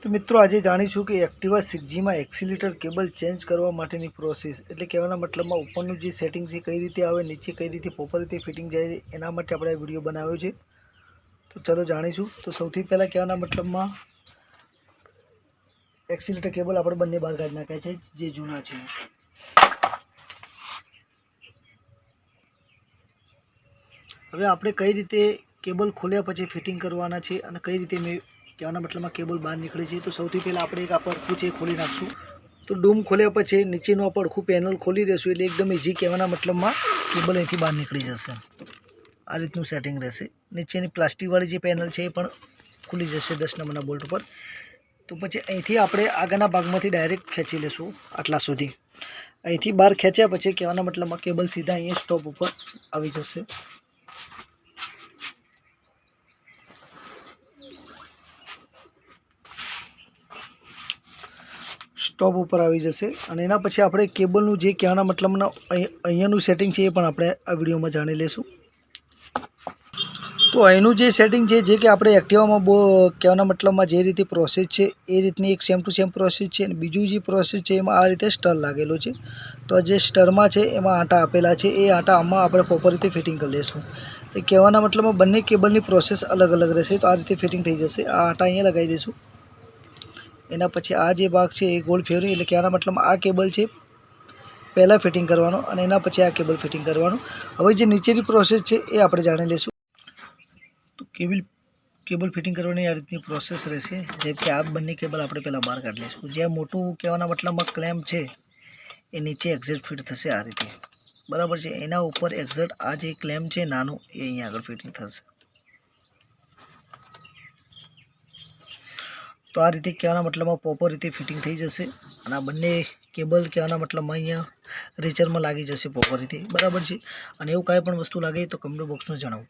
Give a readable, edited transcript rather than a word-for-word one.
तो मित्रों आज जाणीशुं कि एक्टिवा 6G में एक्सीलेटर केबल चेन्ज करवा माटेनी प्रोसेस एटले कहेवाना मतलबमां उपरनुं जे सेटिंग छे कई रीते आवे नीचे कई रीते प्रोपर रीते फिटिंग जाए एना माटे आपणे विडियो बनाव्यो छे। तो चलो जाणीशुं। तो सौथी पहला कहेवाना मतलबमां एक्सीलेटर केबल आपणे बंने बहार काढी नाख्या छे जे जूना छे। हवे आपणे कई रीते केबल खोल्या पछी फिटिंग करवाना छे अने कई रीते मैं कहेवाना मतलबमां केबल बहार निकळे छे। तो सौथी पहला आपणे एक आ पड़खुं छे खोली नाखशुं। तो डूम खोल्या पछी नीचेनुं आ पड़खुं पेनल खोली देशुं एटले एकदम इजी कहेवाना मतलबमां केबल અહીંથી બહાર નીકળી જશે। આ રીતનું સેટિંગ રહેશે। નીચેની પ્લાસ્ટિકવાળી જે પેનલ છે એ પણ ખુલી જશે 10 નંબરના બોલ્ટ ઉપર। તો પછી અહીંથી આપણે આગળના ભાગમાંથી ડાયરેક્ટ ખેંચી લેશું આટલા સુધી। અહીંથી બહાર ખેંચ્યા પછી કહેવાના મતલબમાં કેબલ સીધા અહીંયા સ્ટોપ ઉપર આવી જશે। स्टॉप पर आई जैसे एना पछी आपणे केबलनुं जे कहेवाना मतलबमां अहींयानुं सेटिंग छे ए पण आपणे आ विडियो में जाणी लेशुं। तो अहींनुं जे सेटिंग छे जे के आपणे एक्टिवामां कहेवाना मतलबमां जे रीते प्रोसेस छे ए रीतनी एक सेम टू सेम प्रोसेस छे अने बीजुं जे प्रोसेस छे एमां आ रीते स्टर लागेलो छे। तो जे स्टरमां छे एमां आटा आपेला छे ए आटा आमां आपणे प्रोपर रीते फिटिंग करी लेशुं। ए कहेवाना मतलबमां बंने केबलनी प्रोसेस अलग अलग रहेशे। तो आ रीते फिटिंग थई जशे। आ आटा अहींया लगावी देशुं। एना पछी आ जे भाग छे ए गोल फेरवी एटले कहेवाना मतलब आ केबल छे पहला फिटिंग करवानो अने एना पछी आ केबल फिटिंग करवानो। हवे जे नीचेनी प्रोसेस छे ए आपणे जाणी लेशुं। तो केबल फिटिंग करवानी आ रीतनी प्रोसेस रहेशे। जेम के आ बंने केबल आपणे पहला बहार काढी लेशुं। जे मोटुं कहेवाना मतलबमां क्लेम्प छे ए नीचे एक्ઝેટ फिट थशे आ रीते बराबर छे। एना उपर एक्ઝેટ आ जे क्लेम्प छे नानो ए अहींया आगळ फिटिंग थशे। तो आ रीते कहेवाना मतलबमां प्रोपर रीते फिटिंग थई जशे अने आ बंने केबल कहेवाना मतलबमां अहींया रेचर में लागी जशे प्रोपर रीते बराबर छे। अने एवुं कांई पण वस्तु लागे तो कमेंट बॉक्स में जणावो।